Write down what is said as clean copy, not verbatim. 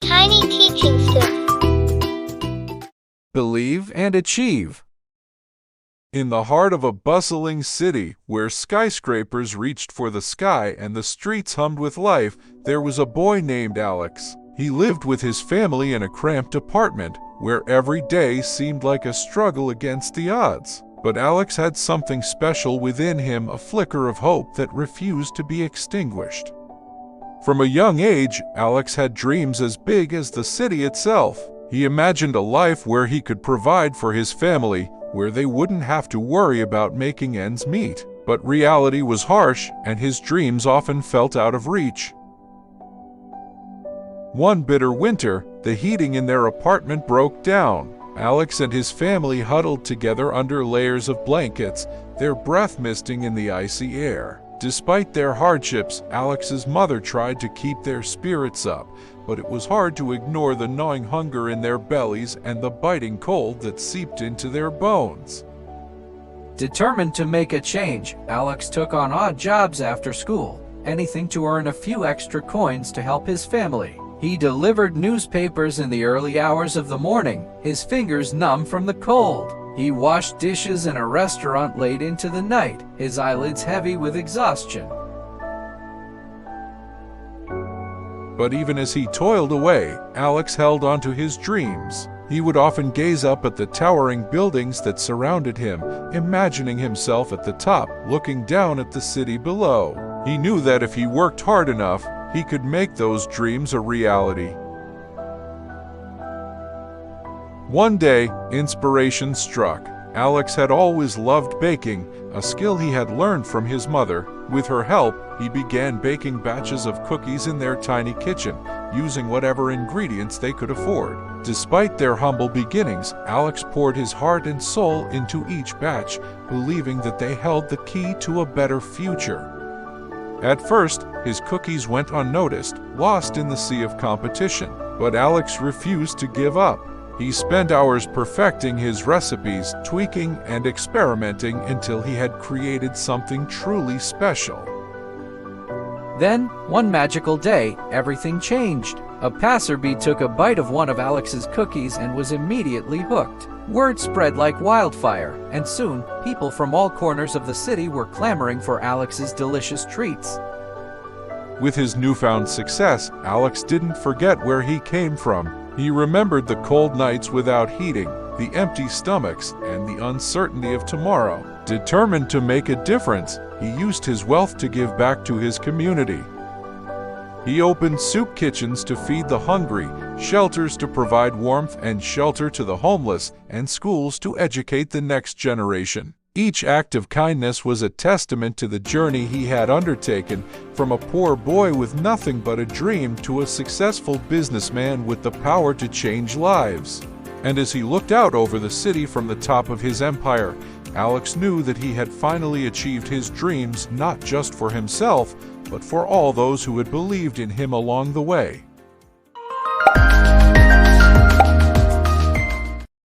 Tiny teachings to believe and achieve. In the heart of a bustling city, where skyscrapers reached for the sky and the streets hummed with life, there was a boy named Alex. He lived with his family in a cramped apartment, where every day seemed like a struggle against the odds. But Alex had something special within him, a flicker of hope that refused to be extinguished. From a young age, Alex had dreams as big as the city itself. He imagined a life where he could provide for his family, where they wouldn't have to worry about making ends meet. But reality was harsh, and his dreams often felt out of reach. One bitter winter, the heating in their apartment broke down. Alex and his family huddled together under layers of blankets, their breath misting in the icy air. Despite their hardships, Alex's mother tried to keep their spirits up, but it was hard to ignore the gnawing hunger in their bellies and the biting cold that seeped into their bones. Determined to make a change, Alex took on odd jobs after school, anything to earn a few extra coins to help his family. He delivered newspapers in the early hours of the morning, his fingers numb from the cold. He washed dishes in a restaurant late into the night, his eyelids heavy with exhaustion. But even as he toiled away, Alex held on to his dreams. He would often gaze up at the towering buildings that surrounded him, imagining himself at the top, looking down at the city below. He knew that if he worked hard enough, he could make those dreams a reality. One day, inspiration struck. Alex had always loved baking, a skill he had learned from his mother. With her help, he began baking batches of cookies in their tiny kitchen, using whatever ingredients they could afford. Despite their humble beginnings, Alex poured his heart and soul into each batch, believing that they held the key to a better future. At first, his cookies went unnoticed, lost in the sea of competition. But Alex refused to give up. He spent hours perfecting his recipes, tweaking and experimenting until he had created something truly special. Then, one magical day, everything changed. A passerby took a bite of one of Alex's cookies and was immediately hooked. Word spread like wildfire, and soon, people from all corners of the city were clamoring for Alex's delicious treats. With his newfound success, Alex didn't forget where he came from. He remembered the cold nights without heating, the empty stomachs, and the uncertainty of tomorrow. Determined to make a difference, he used his wealth to give back to his community. He opened soup kitchens to feed the hungry, shelters to provide warmth and shelter to the homeless, and schools to educate the next generation. Each act of kindness was a testament to the journey he had undertaken, from a poor boy with nothing but a dream to a successful businessman with the power to change lives. And as he looked out over the city from the top of his empire, Alex knew that he had finally achieved his dreams, not just for himself, but for all those who had believed in him along the way.